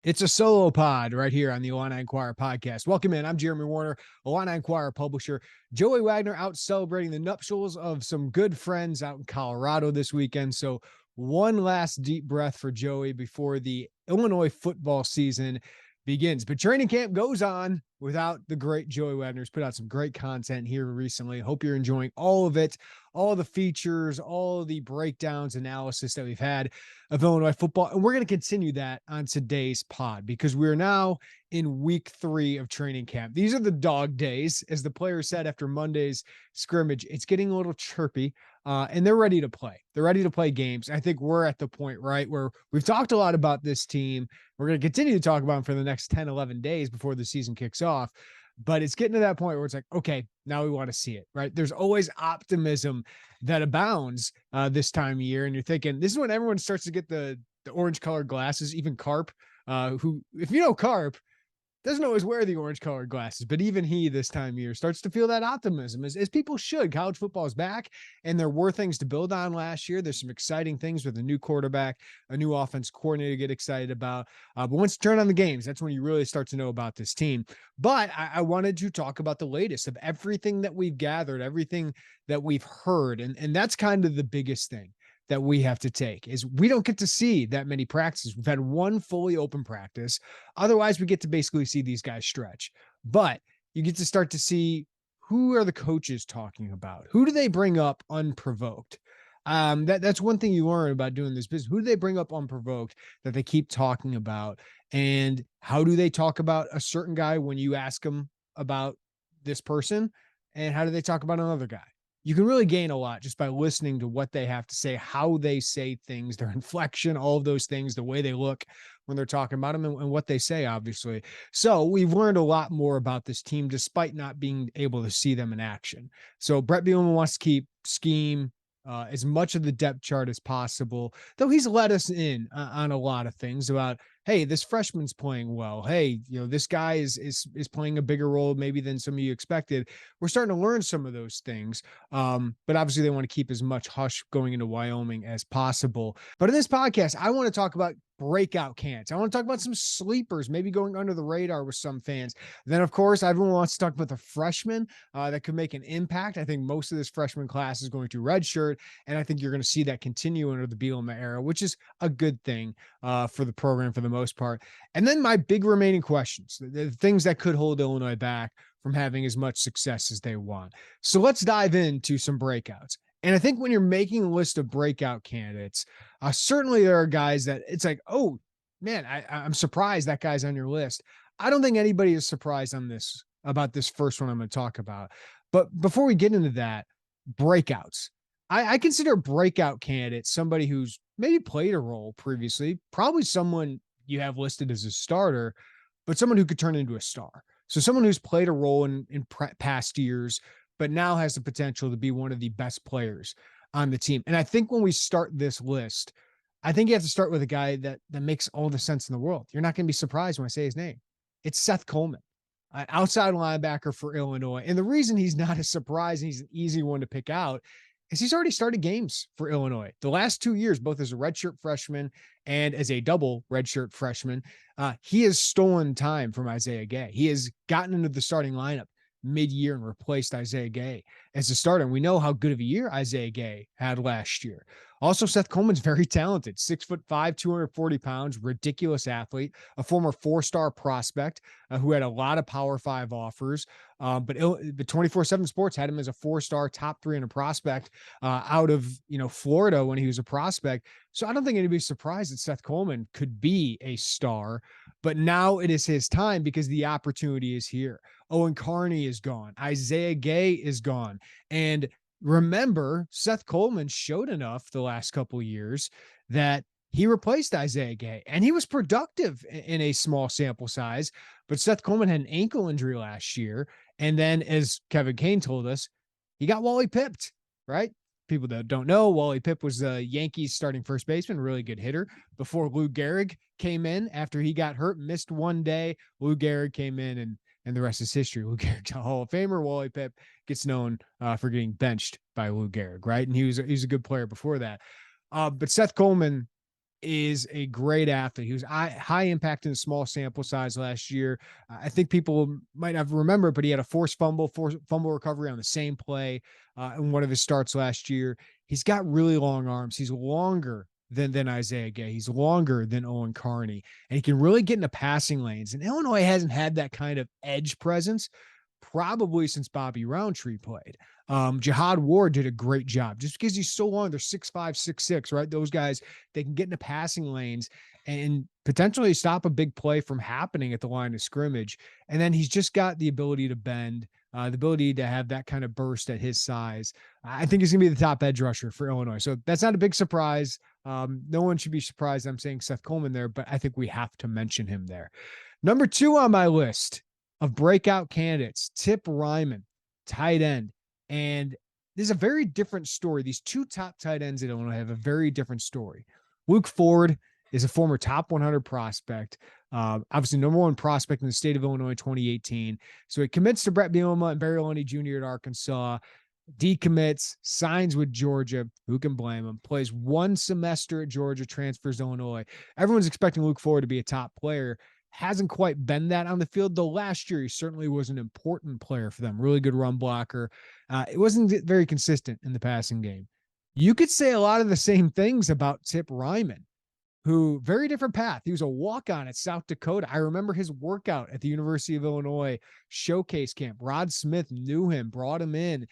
It's a solo pod right here on the Illini Inquirer Podcast. Welcome in. I'm Jeremy Werner, Illini Inquirer publisher. Joey Wagner out celebrating the nuptials of some good friends out in Colorado this weekend. So one last deep breath for Joey before the Illinois football season begins. But training camp goes on without the great Joey Wagner. He's put out some great content here recently. Hope you're enjoying all of it, all the features, all the breakdowns, analysis that we've had of Illinois football. And we're going to continue that on today's pod because we're now in week 3 of training camp. These are the dog days, as the players said after Monday's scrimmage. It's getting a little chirpy, and they're ready to play. They're ready to play games. I think we're at the point, right, where we've talked a lot about this team. We're going to continue to talk about them for the next 10, 11 days before the season kicks off. But it's getting to that point where it's like, okay, now we want to see it, right? There's always optimism that abounds this time of year. And you're thinking, this is when everyone starts to get the orange colored glasses, even Carp, who, if you know Carp, doesn't always wear the orange colored glasses, but even he this time of year starts to feel that optimism as people should. College football is back and there were things to build on last year. There's some exciting things with a new quarterback, a new offense coordinator to get excited about. But once you turn on the games, that's when you really start to know about this team. But I wanted to talk about the latest of everything that we've gathered, everything that we've heard. And that's kind of the biggest thing that we have to take is we don't get to see that many practices. We've had one fully open practice. Otherwise, we get to basically see these guys stretch. But you get to start to see who are the coaches talking about? Who do they bring up unprovoked? That's one thing you learn about doing this business. Who do they bring up unprovoked that they keep talking about? And how do they talk about a certain guy when you ask them about this person? And how do they talk about another guy? You can really gain a lot just by listening to what they have to say, how they say things, their inflection, all of those things, the way they look when they're talking about them and what they say, obviously. So we've learned a lot more about this team despite not being able to see them in action. So Brett Bielema wants to keep scheme, as much of the depth chart as possible, though he's let us in on a lot of things about, hey, this freshman's playing well. Hey, this guy is playing a bigger role maybe than some of you expected. We're starting to learn some of those things. But obviously they want to keep as much hush going into Wyoming as possible. But in this podcast, I want to talk about breakout candidates. I want to talk about some sleepers, maybe going under the radar with some fans. Then, of course, everyone wants to talk about the freshmen that could make an impact. I think most of this freshman class is going to redshirt, and I think you're going to see that continue under the Bielema era, which is a good thing for the program for the most part. And then my big remaining questions, the things that could hold Illinois back from having as much success as they want. So let's dive into some breakouts. And I think when you're making a list of breakout candidates, certainly there are guys that it's like, oh man, I'm surprised that guy's on your list. I don't think anybody is surprised on this about this first one I'm going to talk about. But before we get into that, breakouts. I consider breakout candidate somebody who's maybe played a role previously, probably someone you have listed as a starter, but someone who could turn into a star. So someone who's played a role in past years, but now has the potential to be one of the best players on the team. And I think when we start this list, I think you have to start with a guy that makes all the sense in the world. You're not going to be surprised when I say his name. It's Seth Coleman, an outside linebacker for Illinois. And the reason he's not a surprise and he's an easy one to pick out is he's already started games for Illinois. The last 2 years, both as a redshirt freshman and as a double redshirt freshman, he has stolen time from Isaiah Gay. He has gotten into the starting lineup mid-year and replaced Isaiah Gay as a starter. And we know how good of a year Isaiah Gay had last year. Also, Seth Coleman's very talented, 6'5", 240 pounds, ridiculous athlete, a former 4-star prospect who had a lot of Power 5 offers. But 24/7 Sports had him as a 4-star top 300 prospect out of Florida when he was a prospect. So I don't think anybody's surprised that Seth Coleman could be a star, but now it is his time because the opportunity is here. Owen Carney is gone. Isaiah Gay is gone. And remember, Seth Coleman showed enough the last couple of years that he replaced Isaiah Gay, and he was productive in a small sample size. But Seth Coleman had an ankle injury last year. And then, as Kevin Kane told us, he got Wally pipped, right? People that don't know, Wally Pipp was the Yankees starting first baseman, really good hitter, before Lou Gehrig came in after he got hurt, missed one day. Lou Gehrig came in, and the rest is history. Lou Gehrig's a Hall of Famer. Wally Pipp gets known for getting benched by Lou Gehrig, right? And he was a good player before that. But Seth Coleman is a great athlete. He was high impact in a small sample size last year. I think people might not remember, but he had a forced fumble recovery on the same play in one of his starts last year. He's got really long arms. He's longer than Isaiah Gay. He's longer than Owen Carney, and he can really get into passing lanes. And Illinois hasn't had that kind of edge presence probably since Bobby Roundtree played. Jihad Ward did a great job just because he's so long. They're 6'5", 6'6", right? Those guys, they can get into passing lanes and potentially stop a big play from happening at the line of scrimmage. And then he's just got the ability to bend, the ability to have that kind of burst at his size. I think he's going to be the top edge rusher for Illinois. So that's not a big surprise. No one should be surprised I'm saying Seth Coleman there, but I think we have to mention him there. Number 2 on my list of breakout candidates, Tip Ryman, tight end. And there's a very different story. These 2 top tight ends at Illinois have a very different story. Luke Ford is a former top 100 prospect, obviously number 1 prospect in the state of Illinois in 2018. So he commits to Brett Bielema and Barry Lundy Jr. at Arkansas, decommits, signs with Georgia. Who can blame him? Plays 1 semester at Georgia, transfers to Illinois. Everyone's expecting Luke Ford to be a top player. Hasn't quite been that on the field, though last year he certainly was an important player for them. Really good run blocker. It wasn't very consistent in the passing game. You could say a lot of the same things about Tip Ryman, who very different path. He was a walk-on at South Dakota. I remember his workout at the University of Illinois showcase camp. Rod Smith knew him, brought him in,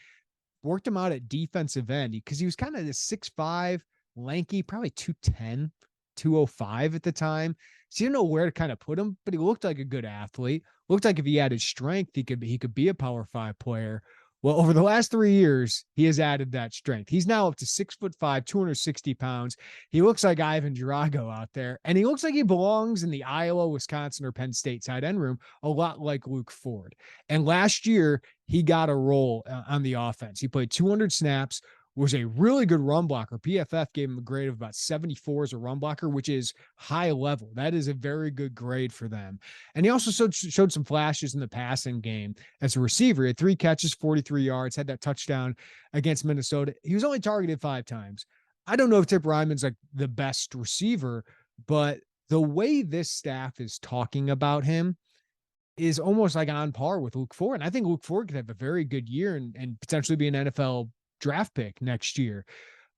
worked him out at defensive end because he was kind of this 6'5", lanky, probably 210, 205 at the time. So you didn't know where to kind of put him, but he looked like a good athlete. Looked like if he added strength, he could be a Power 5 player. Well, over the last 3 years, he has added that strength. He's now up to 6'5", 260 pounds. He looks like Ivan Drago out there, and he looks like he belongs in the Iowa, Wisconsin, or Penn State tight end room, a lot like Luke Ford. And last year, he got a role on the offense. He played 200 snaps, was a really good run blocker. PFF gave him a grade of about 74 as a run blocker, which is high level. That is a very good grade for them. And he also showed some flashes in the passing game as a receiver. He had 3 catches, 43 yards, had that touchdown against Minnesota. He was only targeted 5 times. I don't know if Tip Ryman's like the best receiver, but the way this staff is talking about him is almost like on par with Luke Ford. And I think Luke Ford could have a very good year and potentially be an NFL draft pick next year.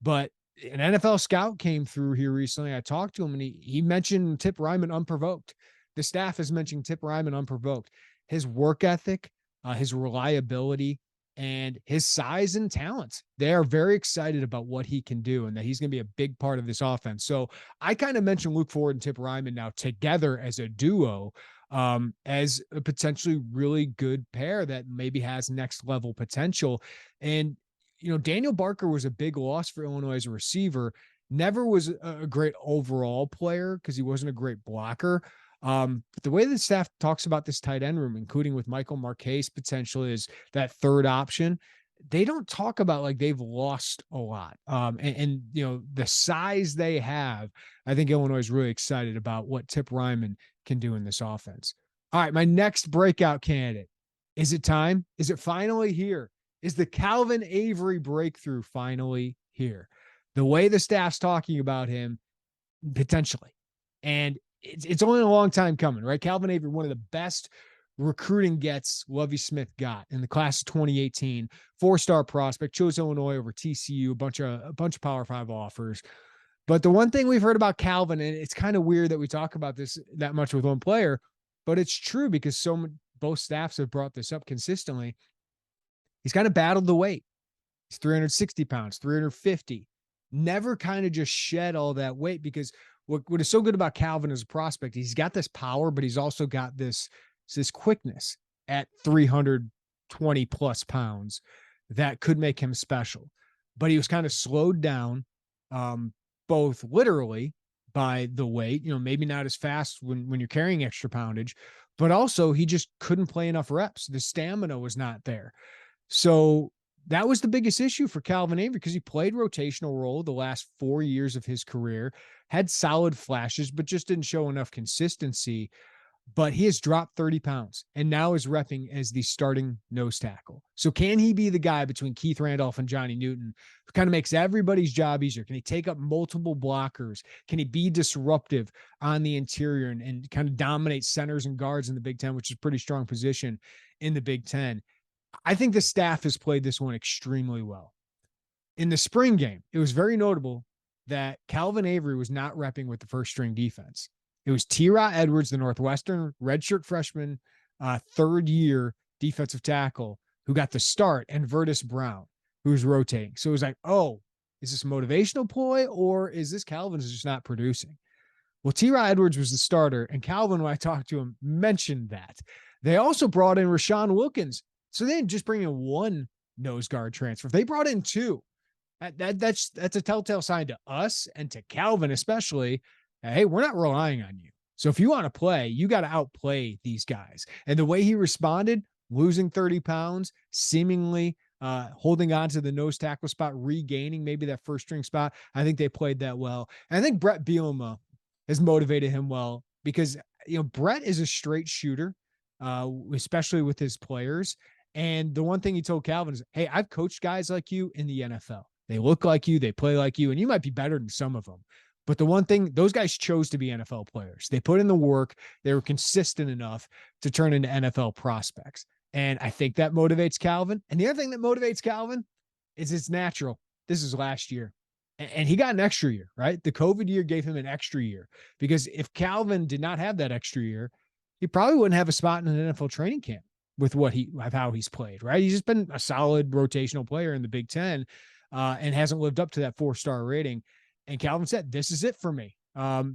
But an NFL scout came through here recently. I talked to him and he mentioned Tip Ryman unprovoked. The staff is mentioning Tip Ryman unprovoked. His work ethic, his reliability, and his size and talent. They are very excited about what he can do and that he's going to be a big part of this offense. So I kind of mentioned Luke Ford and Tip Ryman now together as a duo, as a potentially really good pair that maybe has next level potential. And you know, Daniel Barker was a big loss for Illinois as a receiver. Never was a great overall player because he wasn't a great blocker. But the way the staff talks about this tight end room, including with Michael Marquez potentially as that third option, they don't talk about like they've lost a lot. And you know, the size they have, I think Illinois is really excited about what Tip Ryman can do in this offense. All right, my next breakout candidate. Is it time? Is it finally here? Is the Calvin Avery breakthrough finally here? The way the staff's talking about him, potentially. And it's only a long time coming, right? Calvin Avery, one of the best recruiting gets Lovie Smith got in the class of 2018, 4-star prospect, chose Illinois over TCU, a bunch of Power 5 offers. But the one thing we've heard about Calvin, and it's kind of weird that we talk about this that much with one player, but it's true because both staffs have brought this up consistently. He's kind of battled the weight. He's 360 pounds, 350. Never kind of just shed all that weight because what is so good about Calvin as a prospect, he's got this power, but he's also got this quickness at 320 plus pounds that could make him special. But he was kind of slowed down, both literally by the weight, you know, maybe not as fast when you're carrying extra poundage, but also he just couldn't play enough reps. The stamina was not there. So that was the biggest issue for Calvin Avery because he played rotational role the last 4 years of his career, had solid flashes, but just didn't show enough consistency. but he has dropped 30 pounds and now is repping as the starting nose tackle. So can he be the guy between Keith Randolph and Johnny Newton who kind of makes everybody's job easier? Can he take up multiple blockers? Can he be disruptive on the interior and kind of dominate centers and guards in the Big Ten, which is a pretty strong position in the Big Ten? I think the staff has played this one extremely well. In the spring game, it was very notable that Calvin Avery was not repping with the first string defense. It was T-Rod Edwards, the Northwestern redshirt freshman, third-year defensive tackle, who got the start, and Vertus Brown, who was rotating. So it was like, oh, is this a motivational ploy, or is this Calvin is just not producing? Well, T-Rod Edwards was the starter, and Calvin, when I talked to him, mentioned that. They also brought in Rashawn Wilkins. So they didn't just bring in one nose guard transfer. They brought in two. That's a telltale sign to us and to Calvin especially. Hey, we're not relying on you. So if you want to play, you got to outplay these guys. And the way he responded, losing 30 pounds, seemingly holding on to the nose tackle spot, regaining maybe that first string spot, I think they played that well. And I think Brett Bielema has motivated him well because, Brett is a straight shooter, especially with his players. And the one thing he told Calvin is, hey, I've coached guys like you in the NFL. They look like you, they play like you, and you might be better than some of them. But the one thing, those guys chose to be NFL players. They put in the work. They were consistent enough to turn into NFL prospects. And I think that motivates Calvin. And the other thing that motivates Calvin is it's natural. This is last year. And he got an extra year, right? The COVID year gave him an extra year. Because if Calvin did not have that extra year, he probably wouldn't have a spot in an NFL training camp with how he's played, right? He's just been a solid rotational player in the Big Ten and hasn't lived up to that 4-star rating. And Calvin said, this is it for me.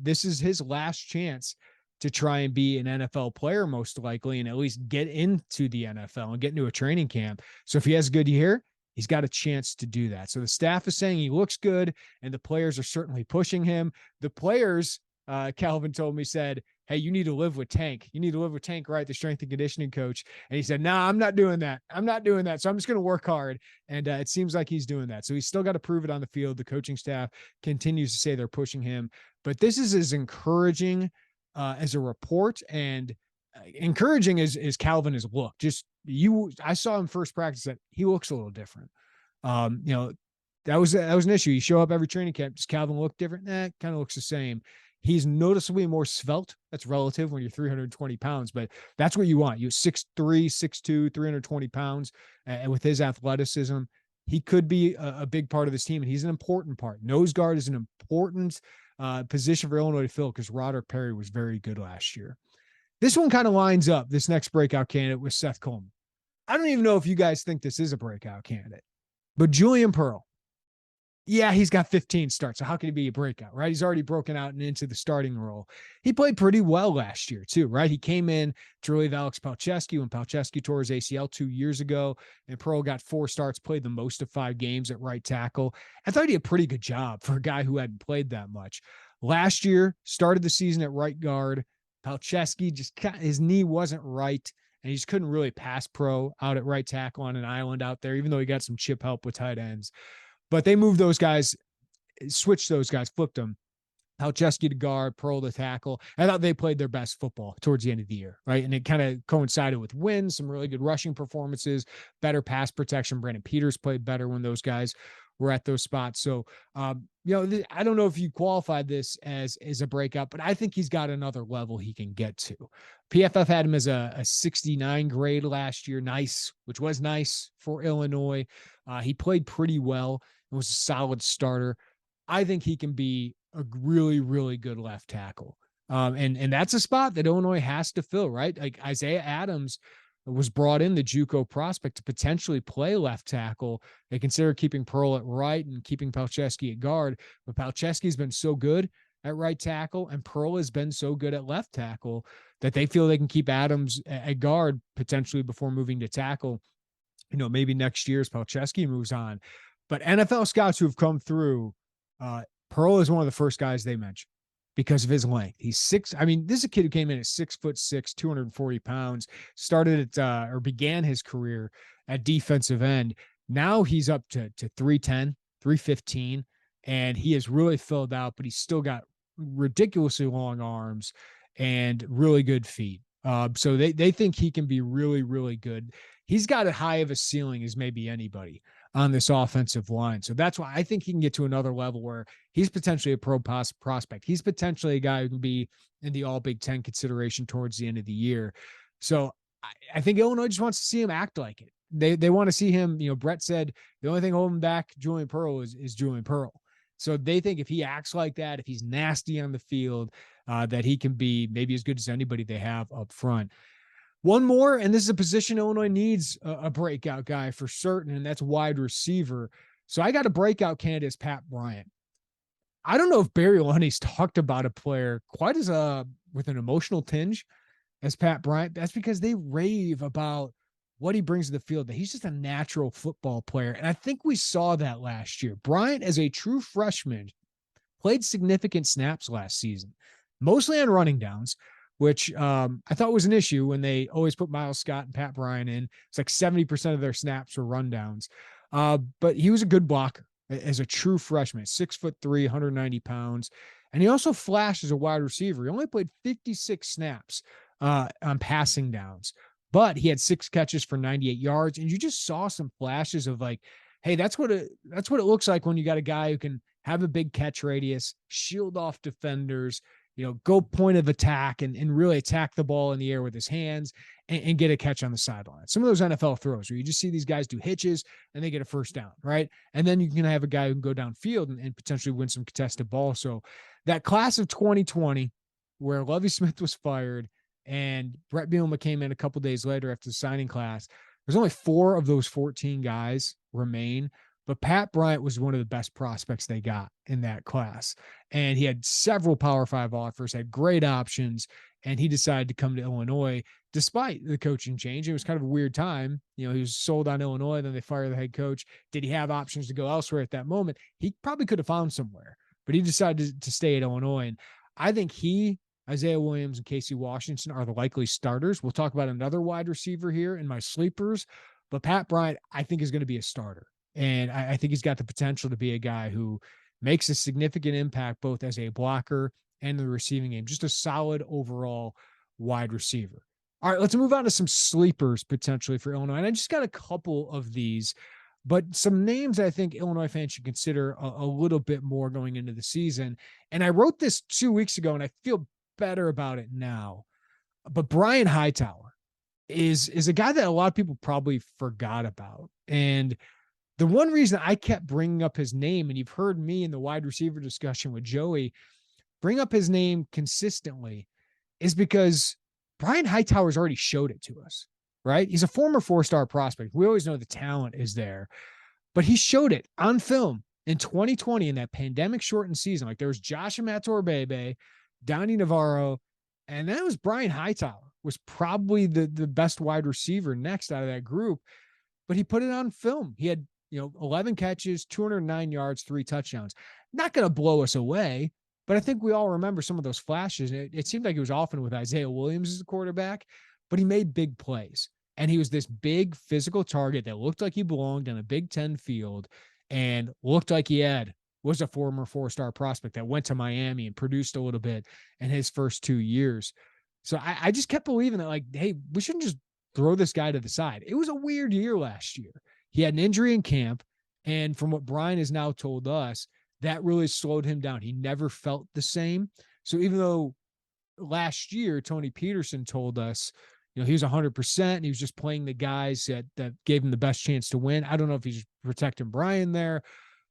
This is his last chance to try and be an NFL player, most likely, and at least get into the NFL and get into a training camp. So if he has a good year, he's got a chance to do that. So the staff is saying he looks good, and the players are certainly pushing him. The players, Calvin told me, said, hey, you need to live with Tank. You need to live with Tank, right? The strength and conditioning coach. And he said, nah, I'm not doing that. I'm not doing that. So I'm just going to work hard. And it seems like he's doing that. So he's still got to prove it on the field. The coaching staff continues to say they're pushing him. But this is as encouraging as a report and encouraging as Calvin has looked. I saw him first practice that he looks a little different. That was an issue. You show up every training camp. Does Calvin look different? Kind of looks the same. He's noticeably more svelte. That's relative when you're 320 pounds, but that's what you want. You're 6'3", 6'2", 320 pounds. And with his athleticism, he could be a big part of this team, and he's an important part. Nose guard is an important position for Illinois to fill because Roderick Perry was very good last year. This one kind of lines up, this next breakout candidate, with Seth Coleman. I don't even know if you guys think this is a breakout candidate, but Julian Pearl. Yeah, he's got 15 starts. So how can he be a breakout, right? He's already broken out and into the starting role. He played pretty well last year too, right? He came in to relieve Alex Palczewski when Palczewski tore his ACL 2 years ago, and Pearl got 4 starts, played the most of 5 games at right tackle. I thought he did a pretty good job for a guy who hadn't played that much. Last year, started the season at right guard. Palczewski his knee wasn't right, and he just couldn't really pass pro out at right tackle on an island out there, even though he got some chip help with tight ends. But they moved those guys, switched those guys, flipped them. Palczewski to guard, Pearl to tackle. I thought they played their best football towards the end of the year, right? And it kind of coincided with wins, some really good rushing performances, better pass protection. Brandon Peters played better when those guys were at those spots. So, I don't know if you qualified this as a breakout, but I think he's got another level he can get to. PFF had him as a 69 grade last year. Nice, which was nice for Illinois. He played pretty well and was a solid starter. I think he can be a really, really good left tackle. And that's a spot that Illinois has to fill, right? Like Isaiah Adams was brought in, the JUCO prospect, to potentially play left tackle. They consider keeping Pearl at right and keeping Palczewski at guard, but Palczewski's been so good at right tackle and Pearl has been so good at left tackle that they feel they can keep Adams at guard potentially before moving to tackle. Maybe next year as Palczewski moves on. But NFL scouts who have come through, Pearl is one of the first guys they mentioned because of his length. He's 6. I mean, this is a kid who came in at 6'6", 240 pounds, started at or began his career at defensive end. Now he's up to 310, 315, and he has really filled out, but he's still got ridiculously long arms and really good feet. So they think he can be really, really good. He's got as high of a ceiling as maybe anybody on this offensive line. So that's why I think he can get to another level where he's potentially a pro prospect. He's potentially a guy who can be in the all Big Ten consideration towards the end of the year. So I think Illinois just wants to see him act like it. They want to see him, Brett said the only thing holding back Julian Pearl is Julian Pearl. So they think if he acts like that, if he's nasty on the field, that he can be maybe as good as anybody they have up front. One more, and this is a position Illinois needs a breakout guy for certain, and that's wide receiver. So I got a breakout candidate as Pat Bryant. I don't know if Barry Lunny's talked about a player quite as with an emotional tinge as Pat Bryant. That's because they rave about what he brings to the field, that he's just a natural football player. And I think we saw that last year. Bryant, as a true freshman, played significant snaps last season, mostly on running downs, which I thought was an issue when they always put Miles Scott and Pat Bryant in. It's like 70% of their snaps were rundowns. But he was a good blocker as a true freshman, 6'3", 190 pounds. And he also flashed as a wide receiver. He only played 56 snaps on passing downs, but he had 6 catches for 98 yards. And you just saw some flashes of like, hey, that's what it looks like when you got a guy who can have a big catch radius, shield off defenders, go point of attack and really attack the ball in the air with his hands and get a catch on the sideline. Some of those NFL throws where you just see these guys do hitches and they get a first down, right? And then you can have a guy who can go downfield and potentially win some contested ball. So that class of 2020 where Lovie Smith was fired and Brett Bielema came in a couple days later after the signing class, there's only 4 of those 14 guys remain. But Pat Bryant was one of the best prospects they got in that class. And he had several Power 5 offers, had great options, and he decided to come to Illinois despite the coaching change. It was kind of a weird time. He was sold on Illinois, then they fired the head coach. Did he have options to go elsewhere at that moment? He probably could have found somewhere, but he decided to stay at Illinois. And I think he, Isaiah Williams, and Casey Washington are the likely starters. We'll talk about another wide receiver here in my sleepers, but Pat Bryant, I think, is going to be a starter. And I think he's got the potential to be a guy who makes a significant impact both as a blocker and the receiving game. Just a solid overall wide receiver. All right, let's move on to some sleepers potentially for Illinois. And I just got a couple of these, but some names I think Illinois fans should consider a little bit more going into the season. And I wrote this 2 weeks ago, and I feel better about it now. But Brian Hightower is a guy that a lot of people probably forgot about. And the one reason I kept bringing up his name, and you've heard me in the wide receiver discussion with Joey bring up his name consistently, is because Brian Hightower's already showed it to us, right? He's a former 4-star prospect. We always know the talent is there, but he showed it on film in 2020 in that pandemic shortened season. Like there was Josh Amatorbebe, Donnie Navarro, and that was Brian Hightower was probably the best wide receiver next out of that group, but he put it on film. He had 11 catches, 209 yards, 3 touchdowns. Not going to blow us away, but I think we all remember some of those flashes. It seemed like it was often with Isaiah Williams as the quarterback, but he made big plays. And he was this big physical target that looked like he belonged on a Big Ten field and looked like he was a former 4-star prospect that went to Miami and produced a little bit in his first 2 years. So I just kept believing that, like, hey, we shouldn't just throw this guy to the side. It was a weird year last year. He had an injury in camp, and from what Brian has now told us, that really slowed him down. He never felt the same. So even though last year Tony Peterson told us, he was 100% and he was just playing the guys that gave him the best chance to win. I don't know if he's protecting Brian there,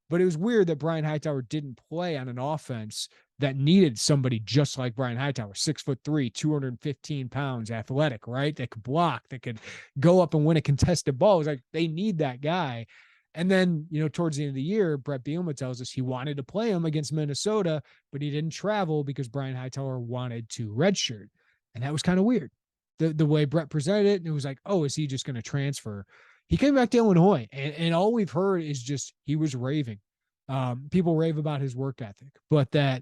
but it was weird that Brian Hightower didn't play on an offense that needed somebody just like Brian Hightower, 6'3", 215 pounds, athletic, right? That could block, that could go up and win a contested ball. It was like, they need that guy. And then, towards the end of the year, Brett Bielema tells us he wanted to play him against Minnesota, but he didn't travel because Brian Hightower wanted to redshirt. And that was kind of weird. The way Brett presented it, and it was like, oh, is he just going to transfer? He came back to Illinois, and all we've heard is just he was raving. People rave about his work ethic, but that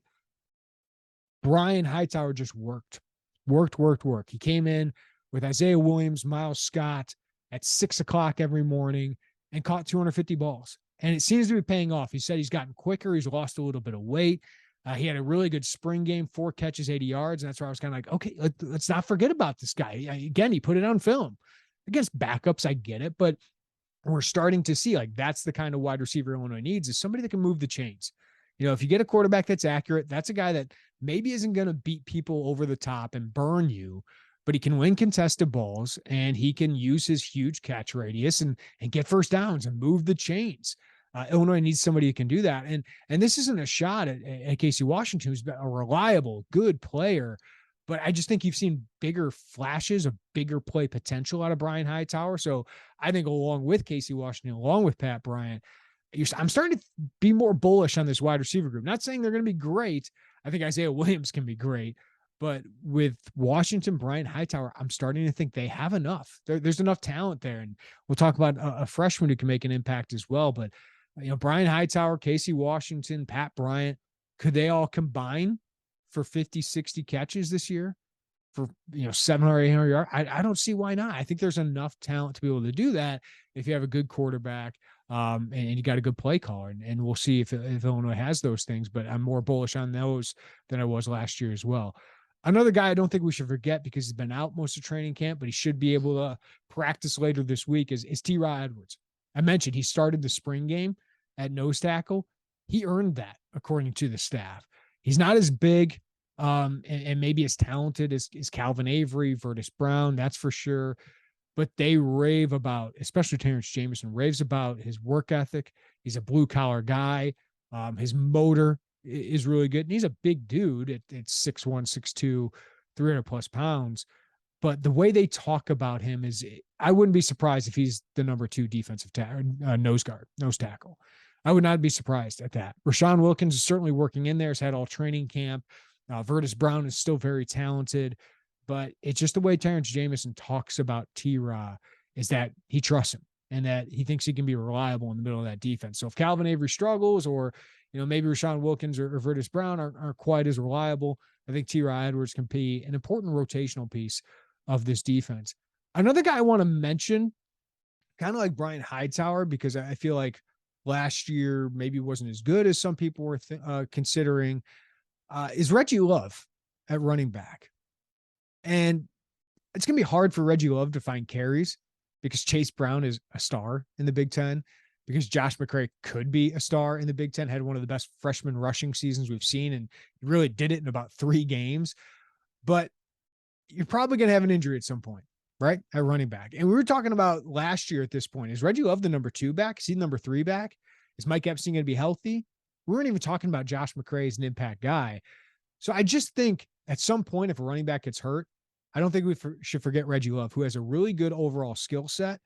Brian Hightower just worked. He came in with Isaiah Williams, Miles Scott at 6:00 every morning and caught 250 balls. And it seems to be paying off. He said he's gotten quicker. He's lost a little bit of weight. He had a really good spring game, 4 catches, 80 yards. And that's where I was kind of like, okay, let's not forget about this guy. Again, he put it on film. Against backups, I get it, but we're starting to see like that's the kind of wide receiver Illinois needs, is somebody that can move the chains. If you get a quarterback that's accurate, that's a guy that maybe isn't going to beat people over the top and burn you, but he can win contested balls and he can use his huge catch radius and get first downs and move the chains. Illinois needs somebody who can do that. And this isn't a shot at Casey Washington, who's been a reliable, good player, but I just think you've seen bigger flashes of bigger play potential out of Bryant Hightower. So I think along with Casey Washington, along with Pat Bryant, I'm starting to be more bullish on this wide receiver group. Not saying they're going to be great. I think Isaiah Williams can be great, but with Washington, Bryant, Hightower, I'm starting to think they have enough. There's enough talent there. And we'll talk about a freshman who can make an impact as well. But Bryant Hightower, Casey Washington, Pat Bryant, could they all combine for 50, 60 catches this year for 700 or 800 yards? I don't see why not. I think there's enough talent to be able to do that if you have a good quarterback and you got a good play caller. And we'll see if Illinois has those things, but I'm more bullish on those than I was last year as well. Another guy I don't think we should forget because he's been out most of training camp, but he should be able to practice later this week is T-Rod Edwards. I mentioned he started the spring game at nose tackle. He earned that, according to the staff. He's not as big and maybe as talented as Calvin Avery, Vertus Brown, that's for sure. But they rave about, especially Terrence Jameson, raves about his work ethic. He's a blue-collar guy. His motor is really good. And he's a big dude at 6'1", 6'2", 300-plus pounds. But the way they talk about him is, I wouldn't be surprised if he's the number 2 defensive nose tackle. I would not be surprised at that. Rashawn Wilkins is certainly working in there. Has had all training camp. Vertus Brown is still very talented, but it's just the way Terrence Jameson talks about T-Raw is that he trusts him and that he thinks he can be reliable in the middle of that defense. So if Calvin Avery struggles or, maybe Rashawn Wilkins or Vertus Brown aren't quite as reliable, I think T-Raw Edwards can be an important rotational piece of this defense. Another guy I want to mention, kind of like Bryant Hightower, because I feel like last year maybe wasn't as good as some people were considering, is Reggie Love at running back. And it's going to be hard for Reggie Love to find carries because Chase Brown is a star in the Big Ten, because Josh McCray could be a star in the Big Ten, had one of the best freshman rushing seasons we've seen, and he really did it in about 3 games. But you're probably going to have an injury at some point, right? At running back. And we were talking about last year at this point, is Reggie Love the number 2 back? Is he the number 3 back? Is Mike Epstein going to be healthy? We weren't even talking about Josh McCray as an impact guy. So I just think at some point, if a running back gets hurt, I don't think we should forget Reggie Love, who has a really good overall skill set.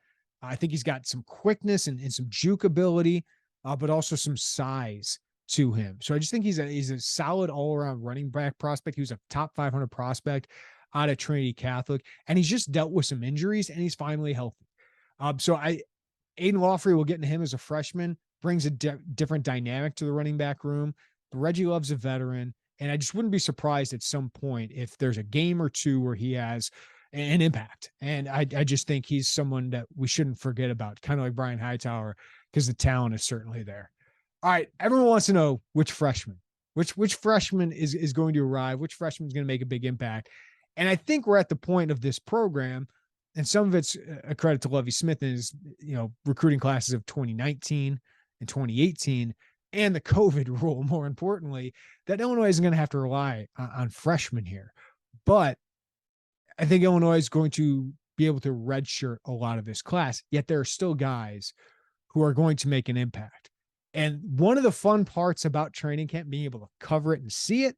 I think he's got some quickness and some juke ability, but also some size to him. So I just think he's a solid all-around running back prospect. He was a top 500 prospect out of Trinity Catholic, and he's just dealt with some injuries, and he's finally healthy. So Aiden Lawfrey, will get into him as a freshman, brings a different dynamic to the running back room. But Reggie Love's a veteran, and I just wouldn't be surprised at some point if there's a game or two where he has an impact. And I just think he's someone that we shouldn't forget about, kind of like Bryant Hightower, because the talent is certainly there. All right, everyone wants to know which freshman is going to arrive, which freshman is going to make a big impact. And I think we're at the point of this program, and some of it's a credit to Lovie Smith and his, recruiting classes of 2019 and 2018, and the COVID rule, more importantly, that Illinois isn't going to have to rely on freshmen here. But I think Illinois is going to be able to redshirt a lot of this class, yet there are still guys who are going to make an impact. And one of the fun parts about training camp, being able to cover it and see it,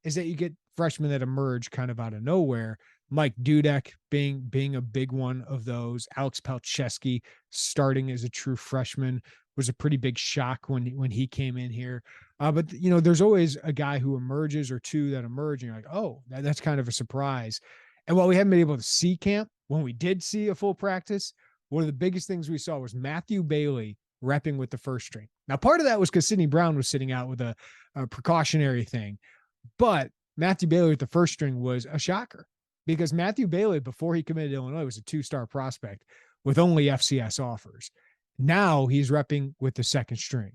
is that you get freshmen that emerge kind of out of nowhere. Mike Dudek being a big one of those. Alex Palczewski starting as a true freshman was a pretty big shock when he came in here. But there's always a guy who emerges or two that emerge, and you're like, oh, that's kind of a surprise. And while we haven't been able to see camp, when we did see a full practice, one of the biggest things we saw was Matthew Bailey repping with the first string. Now, part of that was because Sidney Brown was sitting out with a precautionary thing, but Matthew Bailey with the first string was a shocker, because Matthew Bailey, before he committed to Illinois, was a 2-star prospect with only FCS offers. Now he's repping with the second string.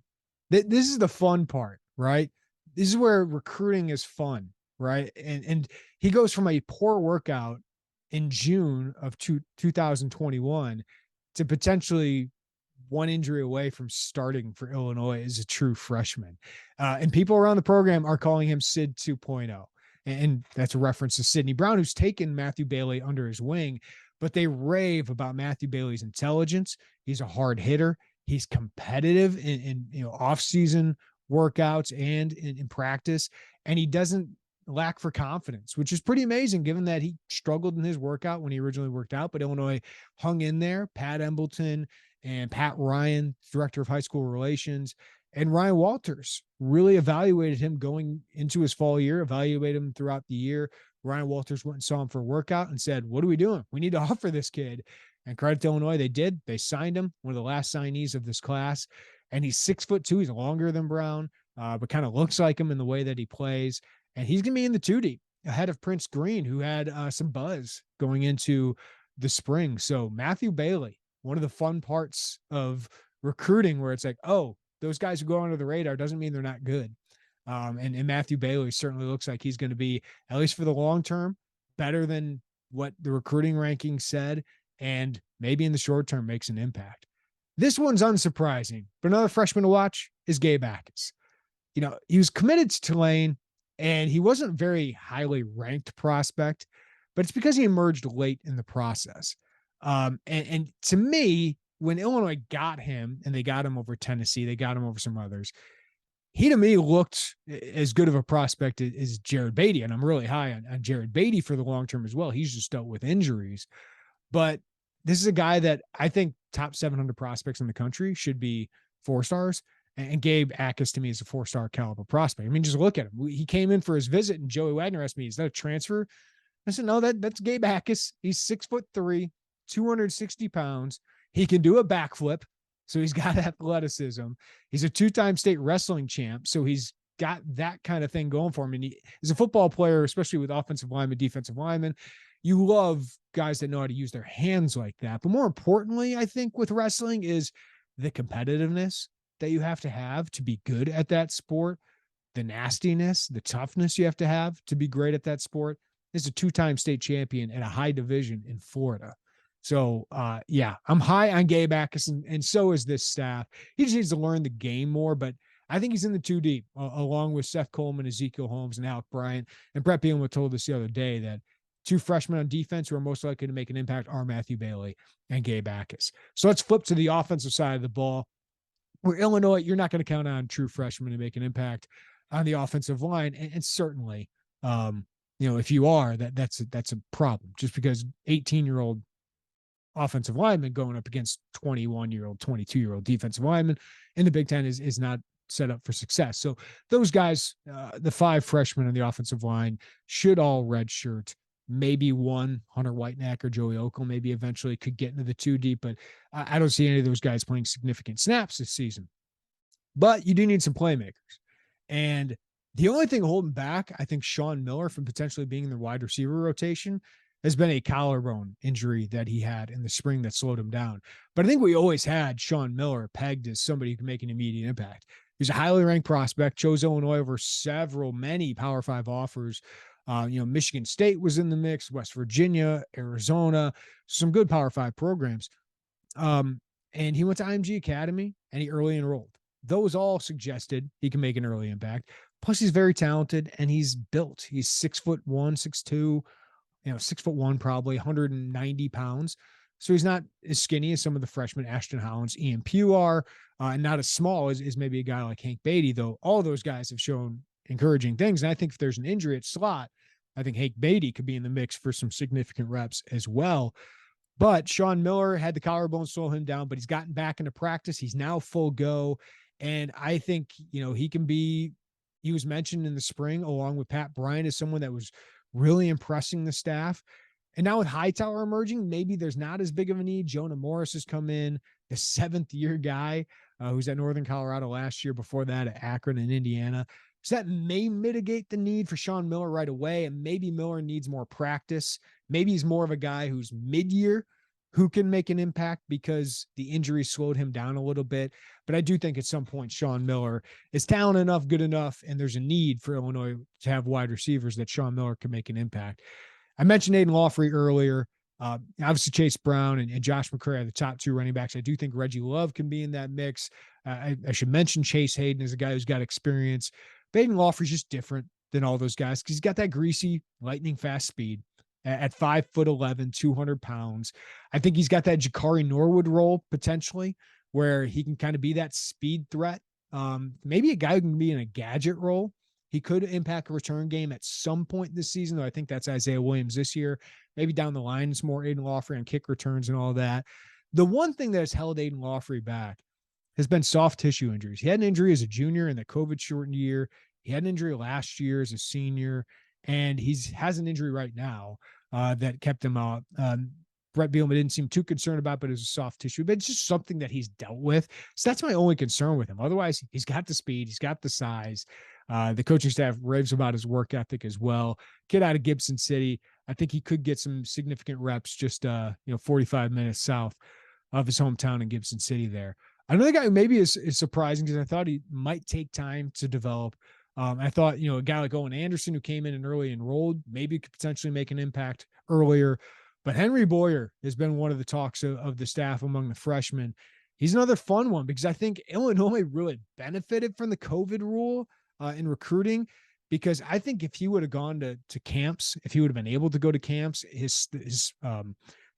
This is the fun part, right? this is where recruiting is fun, right? And he goes from a poor workout in June of 2021 to potentially one injury away from starting for Illinois as a true freshman. And people around the program are calling him Sid 2.0. And that's a reference to Sidney Brown, who's taken Matthew Bailey under his wing, but they rave about Matthew Bailey's intelligence. He's a hard hitter. He's competitive in off-season workouts and in practice, and he doesn't lack for confidence, which is pretty amazing given that he struggled in his workout when he originally worked out, but Illinois hung in there. Pat Embleton and Pat Ryan, director of high school relations, and Ryan Walters really evaluated him going into his fall year, evaluated him throughout the year. Ryan Walters went and saw him for a workout and said, what are we doing? We need to offer this kid. And credit to Illinois, they did. They signed him, one of the last signees of this class. And he's 6'2". He's longer than Brown, but kind of looks like him in the way that he plays. And he's going to be in the 2 deep ahead of Prince Green, who had some buzz going into the spring. So Matthew Bailey, one of the fun parts of recruiting where it's like, oh, those guys who go under the radar doesn't mean they're not good. And Matthew Bailey certainly looks like he's going to be, at least for the long term, better than what the recruiting rankings said, and maybe in the short term makes an impact. This one's unsurprising, but another freshman to watch is Gabe Bacchus. He was committed to Tulane, and he wasn't a very highly ranked prospect, but it's because he emerged late in the process. And to me, when Illinois got him, and they got him over Tennessee, they got him over some others, he to me looked as good of a prospect as Jared Beatty, and I'm really high on Jared Beatty for the long term as well. He's just dealt with injuries, but this is a guy that I think top 700 prospects in the country should be 4 stars. And Gabe Bacchus to me is a 4-star caliber prospect. I mean, just look at him. He came in for his visit, and Joey Wagner asked me, is that a transfer? I said, no, that's Gabe Bacchus. He's 6'3", 260 pounds. He can do a backflip. So he's got athleticism. He's a 2-time state wrestling champ. So he's got that kind of thing going for him. And he's a football player, especially with offensive linemen, defensive linemen. You love guys that know how to use their hands like that. But more importantly, I think with wrestling is the competitiveness that you have to be good at that sport, the nastiness, the toughness you have to be great at that sport. This is a 2-time state champion at a high division in Florida. So, I'm high on Gabe Bacchus, and so is this staff. He just needs to learn the game more, but I think he's in the 2 deep, along with Seth Coleman, Ezekiel Holmes, and Alec Bryant. And Brett Bielema told us the other day that 2 freshmen on defense who are most likely to make an impact are Matthew Bailey and Gabe Bacchus. So let's flip to the offensive side of the ball. Where Illinois, you're not going to count on true freshmen to make an impact on the offensive line. And certainly, if you are, that's a problem, just because 18-year-old offensive linemen going up against 21-year-old, 22-year-old defensive linemen in the Big Ten is not set up for success. So those guys, the 5 freshmen on the offensive line, should all redshirt. Maybe one, Hunter Whitenack or Joey Okel, maybe eventually could get into the 2 deep, but I don't see any of those guys playing significant snaps this season. But you do need some playmakers. And the only thing holding back, I think, Sean Miller from potentially being in the wide receiver rotation has been a collarbone injury that he had in the spring that slowed him down. But I think we always had Sean Miller pegged as somebody who can make an immediate impact. He's a highly ranked prospect, chose Illinois over many Power 5 offers. Michigan State was in the mix, West Virginia, Arizona, some good Power 5 programs. And he went to IMG Academy, and he early enrolled. Those all suggested he can make an early impact. Plus, he's very talented, and he's built. He's 6'1", 6'2", 6'1", probably 190 pounds. So he's not as skinny as some of the freshmen, Ashton Hollins, Ian Pugh are, and not as small as maybe a guy like Hank Beatty, though all those guys have shown encouraging things. And I think if there's an injury at slot, I think Hank Beatty could be in the mix for some significant reps as well. But Sean Miller had the collarbone slow him down, but he's gotten back into practice. He's now full go. And I think, he was mentioned in the spring along with Pat Bryant as someone that was really impressing the staff. And now with Hightower emerging, maybe there's not as big of a need. Jonah Morris has come in, the 7th-year guy who's at Northern Colorado last year, before that at Akron and Indiana. So that may mitigate the need for Sean Miller right away. And maybe Miller needs more practice. Maybe he's more of a guy who's mid-year, who can make an impact because the injury slowed him down a little bit. But I do think at some point Sean Miller is talented enough, good enough, and there's a need for Illinois to have wide receivers that Sean Miller can make an impact. I mentioned Aiden Lawfrey earlier. Obviously, Chase Brown and Josh McCray are the top two running backs. I do think Reggie Love can be in that mix. I should mention Chase Hayden as a guy who's got experience. But Aiden Lawfrey's just different than all those guys because he's got that greasy, lightning fast speed at 5'11", 200 pounds. I think he's got that Jakari Norwood role potentially where he can kind of be that speed threat. Maybe a guy who can be in a gadget role. He could impact a return game at some point this season, though I think that's Isaiah Williams this year. Maybe down the line, it's more Aiden Lawfrey on kick returns and all that. The one thing that has held Aiden Lawfrey back has been soft tissue injuries. He had an injury as a junior in the COVID-shortened year. He had an injury last year as a senior, and he has an injury right now that kept him out. Brett Bielema didn't seem too concerned about, but it was a soft tissue. But it's just something that he's dealt with. So that's my only concern with him. Otherwise, he's got the speed. He's got the size. The coaching staff raves about his work ethic as well. Kid out of Gibson City. I think he could get some significant reps just 45 minutes south of his hometown in Gibson City there. Another guy who maybe is surprising because I thought he might take time to develop. I thought, a guy like Owen Anderson who came in and early enrolled, maybe could potentially make an impact earlier. But Henry Boyer has been one of the talks of the staff among the freshmen. He's another fun one because I think Illinois really benefited from the COVID rule in recruiting, because I think if he would have gone to camps, if he would have been able to go to camps,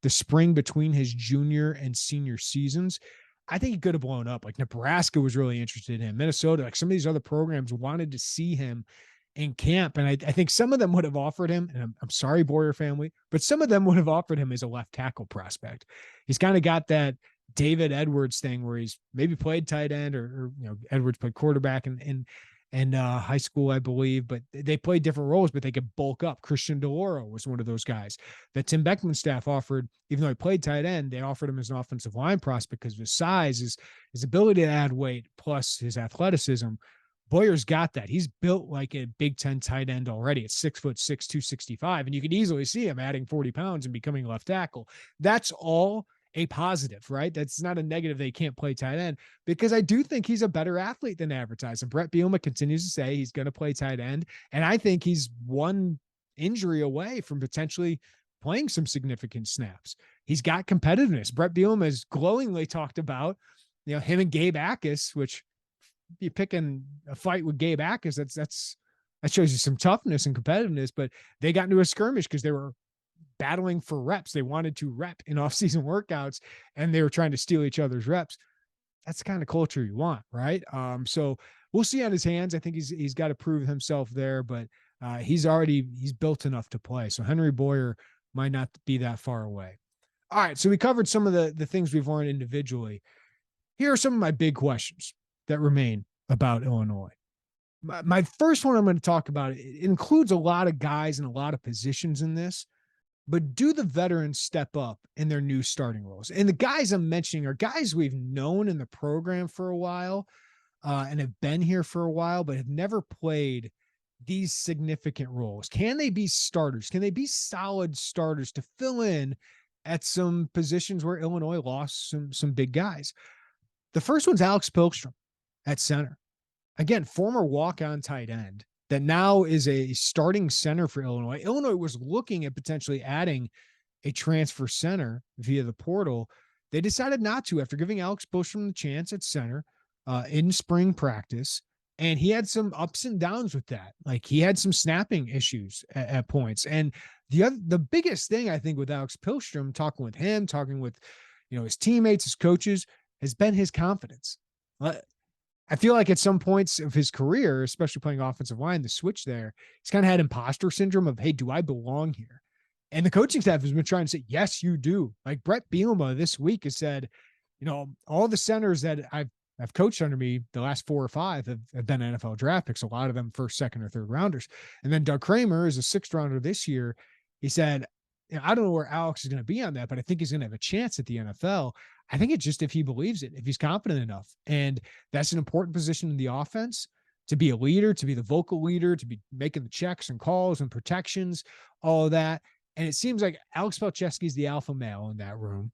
the spring between his junior and senior seasons, I think he could have blown up. Like Nebraska was really interested in him. Minnesota, like some of these other programs wanted to see him in camp. And I think some of them would have offered him, and I'm sorry, Boyer family, but some of them would have offered him as a left tackle prospect. He's kind of got that David Edwards thing where he's maybe played tight end or Edwards played quarterback in high school, I believe, but they played different roles, but they could bulk up. Christian DeLauro was one of those guys that Tim Beckman's staff offered. Even though he played tight end, they offered him as an offensive line prospect because of his size, his ability to add weight, plus his athleticism. Boyer's got that. He's built like a Big Ten tight end already at 6'6", 265, and you could easily see him adding 40 pounds and becoming left tackle. That's all a positive, right? That's not a negative. They can't play tight end, because I do think he's a better athlete than advertised. And Brett Bielema continues to say he's going to play tight end. And I think he's one injury away from potentially playing some significant snaps. He's got competitiveness. Brett Bielema has glowingly talked about, him and Gabe Akis, which you're picking a fight with Gabe Akis. That shows you some toughness and competitiveness, but they got into a skirmish because they were battling for reps. They wanted to rep in off-season workouts, and they were trying to steal each other's reps. That's the kind of culture you want, right? So we'll see on his hands. I think he's got to prove himself there, but he's built enough to play. So Henry Boyer might not be that far away. All right. So we covered some of the things we've learned individually. Here are some of my big questions that remain about Illinois. My first one I'm going to talk about, it includes a lot of guys and a lot of positions in this, but do the veterans step up in their new starting roles? And the guys I'm mentioning are guys we've known in the program for a while and have been here for a while, but have never played these significant roles. Can they be starters? Can they be solid starters to fill in at some positions where Illinois lost some big guys? The first one's Alex Pihlstrom at center. Again, former walk-on tight end that now is a starting center for Illinois. Illinois was looking at potentially adding a transfer center via the portal. They decided not to after giving Alex Pihlstrom the chance at center in spring practice. And he had some ups and downs with that. Like he had some snapping issues at points. And the biggest thing I think with Alex Pihlstrom, talking with him, talking with, his teammates, his coaches, has been his confidence. I feel like at some points of his career, especially playing offensive line, the switch there, he's kind of had imposter syndrome of, hey, do I belong here? And the coaching staff has been trying to say, yes, you do. Like Brett Bielema this week has said, all the centers that I've coached under me, the last 4 or 5 have been NFL draft picks, a lot of them first, second, or third rounders. And then Doug Kramer is a 6th rounder this year. He said, I don't know where Alex is going to be on that, but I think he's going to have a chance at the NFL. I think it's just if he believes it, if he's confident enough. And that's an important position in the offense, to be a leader, to be the vocal leader, to be making the checks and calls and protections, all of that. And it seems like Alex Palczewski is the alpha male in that room.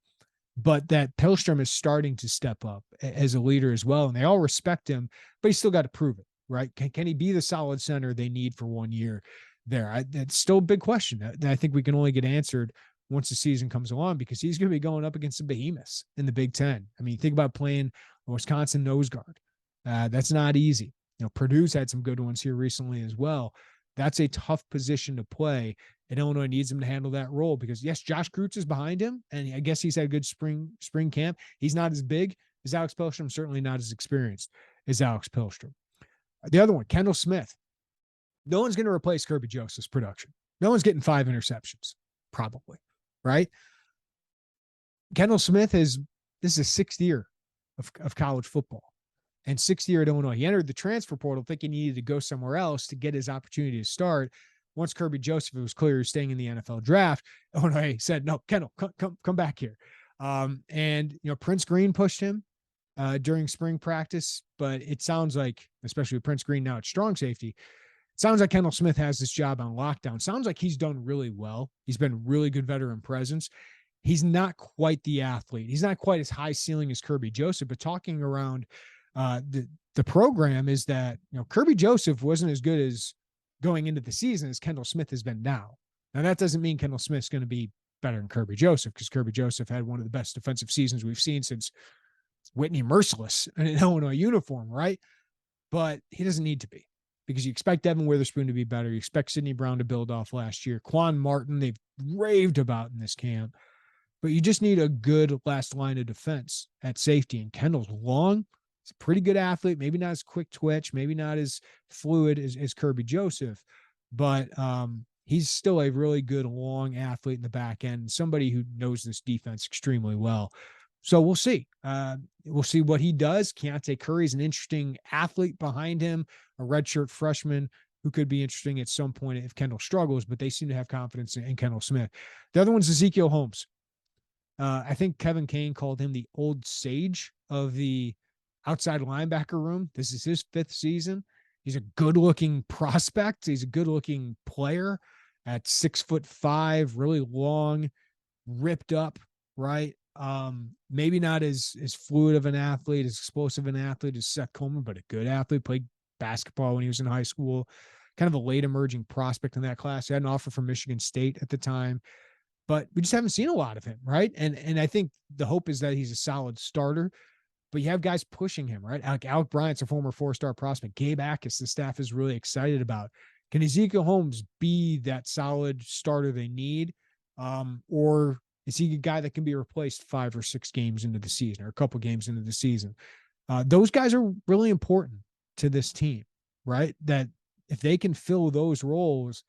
but that Pihlstrom is starting to step up as a leader as well. And they all respect him, but he's still got to prove it, right? Can he be the solid center they need for 1 year there? That's still a big question that I think we can only get answered once the season comes along, because he's going to be going up against the behemoths in the Big Ten. I mean, think about playing a Wisconsin nose guard. That's not easy. Purdue's had some good ones here recently as well. That's a tough position to play, and Illinois needs him to handle that role because, yes, Josh Kreutz is behind him, and I guess he's had a good spring camp. He's not as big as Alex Pihlstrom, certainly not as experienced as Alex Pihlstrom. The other one, Kendall Smith. No one's going to replace Kirby Joseph's production. No one's getting 5 interceptions, probably, right? Kendall Smith this is his 6th year of college football. And 6th year at Illinois. He entered the transfer portal thinking he needed to go somewhere else to get his opportunity to start. Once Kirby Joseph, it was clear he was staying in the NFL draft, Illinois said, no, Kendall, come back here. And Prince Green pushed him during spring practice, but it sounds like, especially with Prince Green now at strong safety, it sounds like Kendall Smith has this job on lockdown. Sounds like he's done really well. He's been really good veteran presence. He's not quite the athlete. He's not quite as high ceiling as Kirby Joseph, but talking around the program is that, Kirby Joseph wasn't as good as going into the season as Kendall Smith has been now. Now, that doesn't mean Kendall Smith's going to be better than Kirby Joseph, because Kirby Joseph had one of the best defensive seasons we've seen since Whitney Merciless in an Illinois uniform, right? But he doesn't need to be, because you expect Devin Witherspoon to be better. You expect Sidney Brown to build off last year. Quan Martin, they've raved about in this camp. But you just need a good last line of defense at safety. And Kendall's long. He's a pretty good athlete, maybe not as quick twitch, maybe not as fluid as Kirby Joseph, but he's still a really good long athlete in the back end, somebody who knows this defense extremely well. So we'll see. We'll see what he does. Keontae Curry's an interesting athlete behind him, a redshirt freshman who could be interesting at some point if Kendall struggles, but they seem to have confidence in Kendall Smith. The other one's Ezekiel Holmes. I think Kevin Kane called him the old sage of the outside linebacker room. This is his 5th season. He's a good-looking prospect. He's a good-looking player at 6'5", really long, ripped up, right? Maybe not as fluid of an athlete, as explosive an athlete as Seth Coleman, but a good athlete. Played basketball when he was in high school. Kind of a late emerging prospect in that class. He had an offer from Michigan State at the time, but we just haven't seen a lot of him, right? And I think the hope is that he's a solid starter. But you have guys pushing him, right? Alec Bryant's a former 4-star prospect. Gabe Bacchus, the staff is really excited about. Can Ezekiel Holmes be that solid starter they need? Or is he a guy that can be replaced 5 or 6 games into the season, or a couple games into the season? Those guys are really important to this team, right? That if they can fill those roles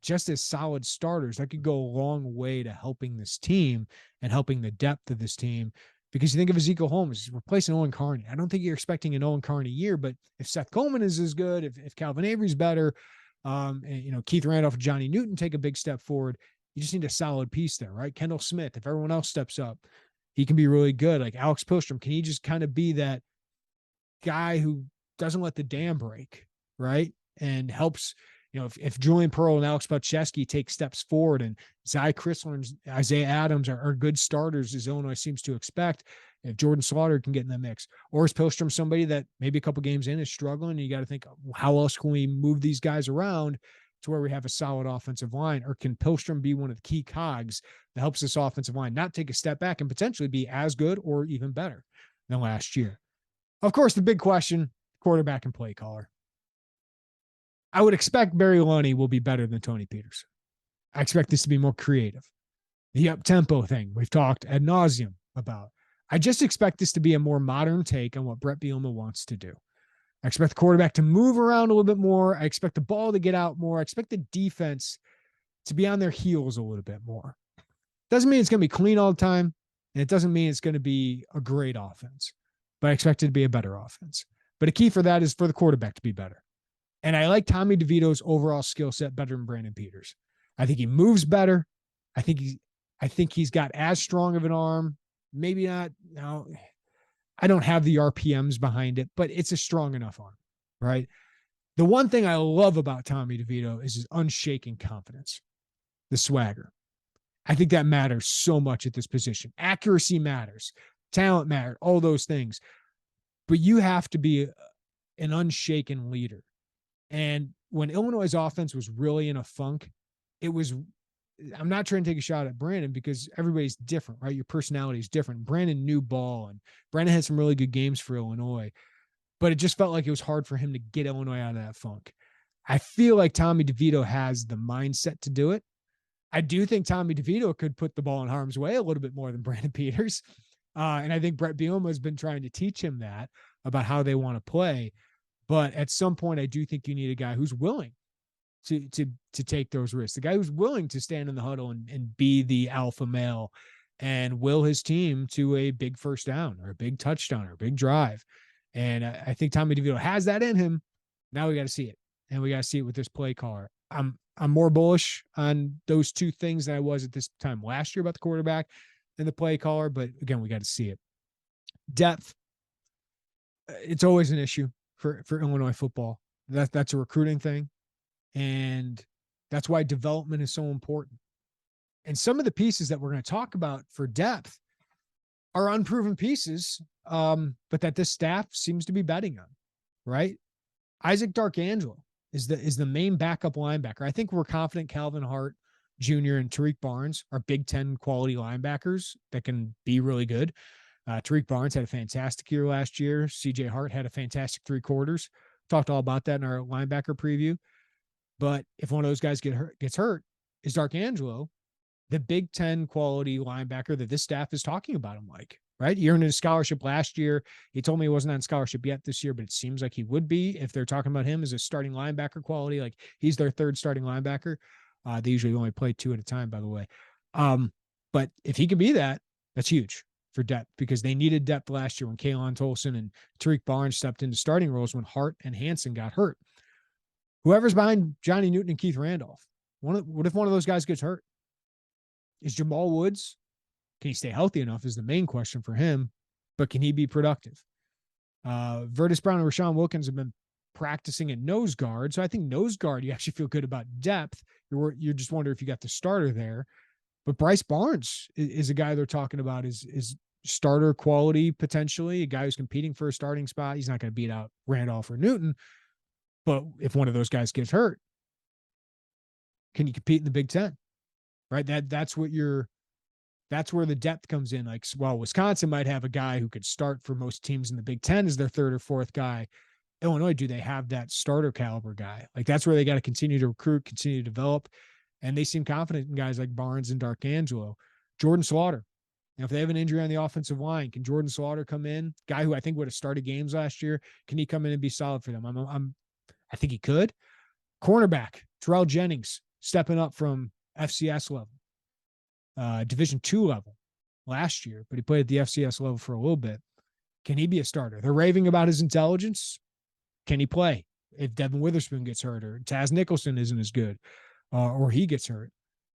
just as solid starters, that could go a long way to helping this team and helping the depth of this team. Because you think of Ezekiel Holmes replacing Owen Carney. I don't think you're expecting an Owen Carney year, but if Seth Coleman is as good, if Calvin Avery's better, and, Keith Randolph and Johnny Newton take a big step forward, you just need a solid piece there, right? Kendall Smith, if everyone else steps up, he can be really good. Like Alex Pihlstrom, can he just kind of be that guy who doesn't let the dam break, right? And helps, if Julian Pearl and Alex Pacheski take steps forward, and Zy Chrysler and Isaiah Adams are good starters, as Illinois seems to expect, if Jordan Slaughter can get in the mix, or is Pihlstrom somebody that maybe a couple games in is struggling, and you got to think, how else can we move these guys around to where we have a solid offensive line? Or can Pihlstrom be one of the key cogs that helps this offensive line not take a step back and potentially be as good or even better than last year? Of course, the big question, quarterback and play caller. I would expect Barry Lunny will be better than Tony Peterson. I expect this to be more creative. The up-tempo thing we've talked ad nauseum about. I just expect this to be a more modern take on what Brett Bielema wants to do. I expect the quarterback to move around a little bit more. I expect the ball to get out more. I expect the defense to be on their heels a little bit more. Doesn't mean it's going to be clean all the time, and it doesn't mean it's going to be a great offense, but I expect it to be a better offense. But a key for that is for the quarterback to be better. And I like Tommy DeVito's overall skill set better than Brandon Peters. I think he moves better. I think he's got as strong of an arm. Maybe not. No, I don't have the RPMs behind it, but it's a strong enough arm, right? The one thing I love about Tommy DeVito is his unshaken confidence, the swagger. I think that matters so much at this position. Accuracy matters, talent matters, all those things. But you have to be an unshaken leader. And when Illinois' offense was really in a funk, it was, I'm not trying to take a shot at Brandon because everybody's different, right? Your personality is different. Brandon knew ball, and Brandon had some really good games for Illinois, but it just felt like it was hard for him to get Illinois out of that funk. I feel like Tommy DeVito has the mindset to do it. I do think Tommy DeVito could put the ball in harm's way a little bit more than Brandon Peters. And I think Brett Bielema has been trying to teach him that about how they want to play. But at some point, I do think you need a guy who's willing to take those risks, the guy who's willing to stand in the huddle and be the alpha male and will his team to a big first down or a big touchdown or a big drive. And I think Tommy DeVito has that in him. Now we got to see it, and we got to see it with this play caller. I'm more bullish on those two things than I was at this time last year about the quarterback and the play caller. But again, we got to see it. Depth. It's always an issue for Illinois football. That's a recruiting thing. And that's why development is so important. And some of the pieces that we're going to talk about for depth are unproven pieces, but that this staff seems to be betting on, right? Isaac Darkangelo is the main backup linebacker. I think we're confident Calvin Hart Jr. and Tariq Barnes are Big Ten quality linebackers that can be really good. Tariq Barnes had a fantastic year last year. CJ Hart had a fantastic 3 quarters. Talked all about that in our linebacker preview. But if one of those guys gets hurt, is Darkangelo the Big Ten quality linebacker that this staff is talking about him like, right? He earned a scholarship last year. He told me he wasn't on scholarship yet this year, but it seems like he would be if they're talking about him as a starting linebacker quality. Like he's their 3rd starting linebacker. They usually only play 2 at a time, by the way. But if he can be that, that's huge for depth because they needed depth last year when Kalen Tolson and Tariq Barnes stepped into starting roles when Hart and Hansen got hurt. Whoever's behind Johnny Newton and Keith Randolph, what if one of those guys gets hurt? Is Jamal Woods, can he stay healthy enough is the main question for him, but can he be productive? Vertus Brown and Rashawn Wilkins have been practicing at nose guard. So I think nose guard, you actually feel good about depth. You're just wondering if you got the starter there. But Bryce Barnes is a guy they're talking about is starter quality potentially, a guy who's competing for a starting spot. He's not going to beat out Randolph or Newton. But if one of those guys gets hurt, can you compete in the Big Ten? Right? That's where the depth comes in. Like, well, Wisconsin might have a guy who could start for most teams in the Big Ten as their 3rd or 4th guy. Illinois, do they have that starter caliber guy? Like, that's where they got to continue to recruit, continue to develop. And they seem confident in guys like Barnes and Darkangelo. Jordan Slaughter. If they have an injury on the offensive line, can Jordan Slaughter come in? Guy who I think would have started games last year. Can he come in and be solid for them? I think he could. Cornerback, Terrell Jennings, stepping up from FCS level, Division II level last year, but he played at the FCS level for a little bit. Can he be a starter? They're raving about his intelligence. Can he play if Devin Witherspoon gets hurt or Taz Nicholson isn't as good or he gets hurt?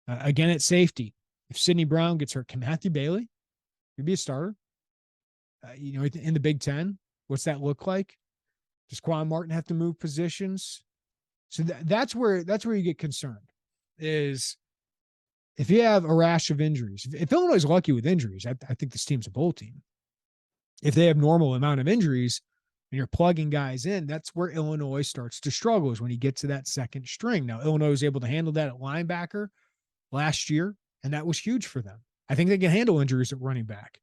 Again, at safety, if Sidney Brown gets hurt, can Matthew Bailey be a starter? In the Big Ten, what's that look like? Does Quan Martin have to move positions? So that's where you get concerned is if you have a rash of injuries. If Illinois is lucky with injuries, I think this team's a bowl team. If they have normal amount of injuries and you're plugging guys in, that's where Illinois starts to struggle is when you get to that second string. Now, Illinois was able to handle that at linebacker last year, and that was huge for them. I think they can handle injuries at running back.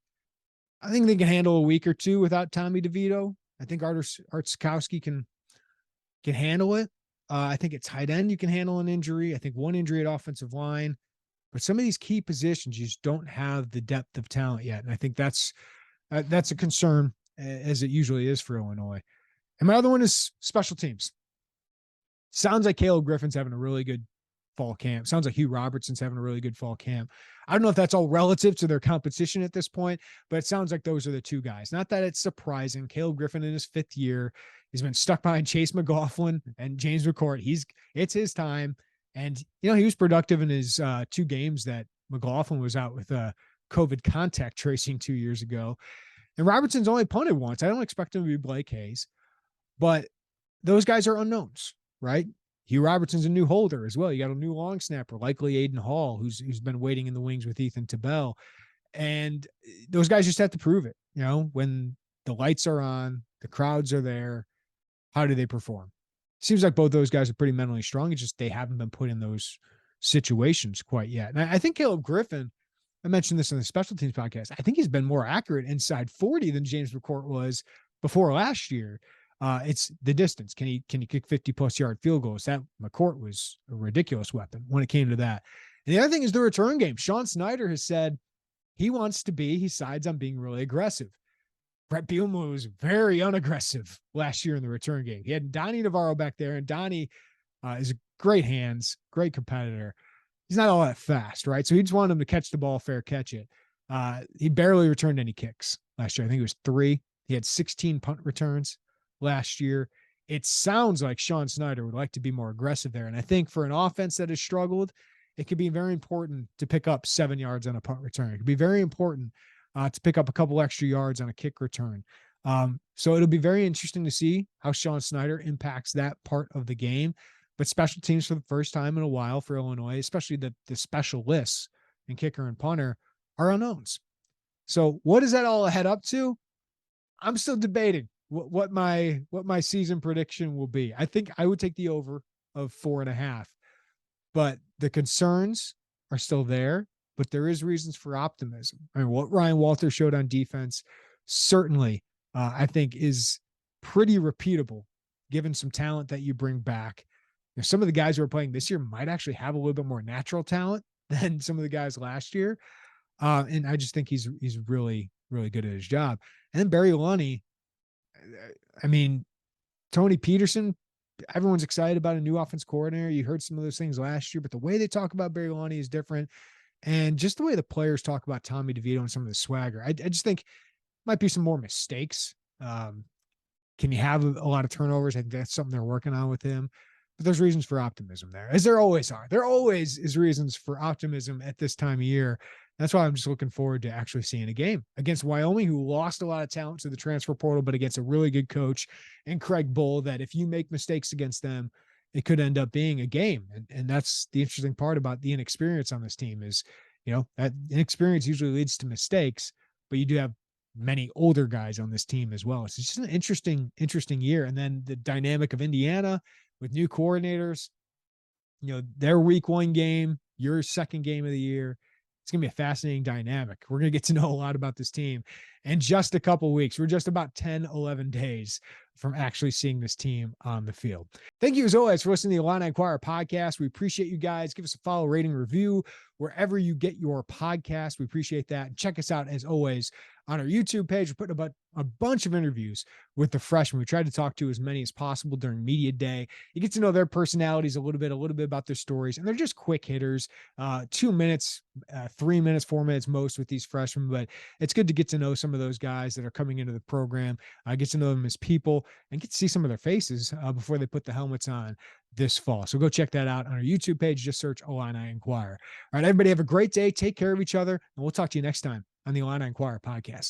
I think they can handle a week or two without Tommy DeVito. I think Art Sikowski can handle it. I think at tight end, you can handle an injury. I think one injury at offensive line. But some of these key positions, you just don't have the depth of talent yet. And I think that's a concern, as it usually is for Illinois. And my other one is special teams. Sounds like Caleb Griffin's having a really good fall camp. Sounds like Hugh Robertson's having a really good fall camp. I don't know if that's all relative to their competition at this point, but it sounds like those are the 2 guys. Not that it's surprising. Caleb Griffin in his 5th year, he's been stuck behind Chase McLaughlin and James McCourt. It's his time. And, he was productive in his 2 games that McLaughlin was out with COVID contact tracing 2 years ago. And Robertson's only punted once. I don't expect him to be Blake Hayes, but those guys are unknowns, right? Hugh Robertson's a new holder as well. You got a new long snapper, likely Aiden Hall, who's been waiting in the wings with Ethan Tabell. And those guys just have to prove it. When the lights are on, the crowds are there, how do they perform? Seems like both those guys are pretty mentally strong. It's just they haven't been put in those situations quite yet. And I think Caleb Griffin, I mentioned this in the special teams podcast, I think he's been more accurate inside 40 than James McCourt was before last year. It's the distance. Can he kick 50+ yard field goals? That McCourt was a ridiculous weapon when it came to that. And the other thing is the return game. Sean Snyder has said he sides on being really aggressive. Brett Bielema was very unaggressive last year in the return game. He had Donnie Navarro back there, and Donnie is great hands, great competitor. He's not all that fast, right? So he just wanted him to catch the ball, fair catch it. He barely returned any kicks last year. I think it was 3. He had 16 punt returns last year. It sounds like Sean Snyder would like to be more aggressive there. And I think for an offense that has struggled, it could be very important to pick up 7 yards on a punt return. It could be very important to pick up a couple extra yards on a kick return. So it'll be very interesting to see how Sean Snyder impacts that part of the game. But special teams for the first time in a while for Illinois, especially the specialists and kicker and punter, are unknowns. So what does that all head up to? I'm still debating what my season prediction will be. I think I would take the over of 4.5, but the concerns are still there. But there is reasons for optimism. I mean, what Ryan Walter showed on defense certainly, I think, is pretty repeatable, given some talent that you bring back. Some of the guys who are playing this year might actually have a little bit more natural talent than some of the guys last year. And I just think he's really, really good at his job. And then Barry Lunny, I mean, Tony Peterson, everyone's excited about a new offense coordinator. You heard some of those things last year, but the way they talk about Barry Lunny is different. And just the way the players talk about Tommy DeVito and some of the swagger, I just think might be some more mistakes. Can you have a lot of turnovers? I think that's something they're working on with him. But there's reasons for optimism there, as there always are. There always is reasons for optimism at this time of year. That's why I'm just looking forward to actually seeing a game against Wyoming, who lost a lot of talent to the transfer portal, but against a really good coach and Craig Bull, that if you make mistakes against them, it could end up being a game. And that's the interesting part about the inexperience on this team is, that inexperience usually leads to mistakes, but you do have many older guys on this team as well. It's just an interesting year. And then the dynamic of Indiana with new coordinators, their week 1 game, your second game of the year. It's going to be a fascinating dynamic. We're going to get to know a lot about this team in just a couple weeks. We're just about 10, 11 days from actually seeing this team on the field. Thank you, as always, for listening to the Illini Inquirer podcast. We appreciate you guys. Give us a follow, rating, review, wherever you get your podcast. We appreciate that. And check us out, as always, on our YouTube page. We're putting about a bunch of interviews with the freshmen. We tried to talk to as many as possible during media day. You get to know their personalities a little bit about their stories, and they're just quick hitters, 2 minutes, 3 minutes, 4 minutes most with these freshmen. But it's good to get to know some of those guys that are coming into the program, get to know them as people, and get to see some of their faces before they put the helmets on this fall. So go check that out on our YouTube page. Just search Illini Inquirer. All right, everybody have a great day. Take care of each other, and we'll talk to you next time on the Illini Inquirer podcast.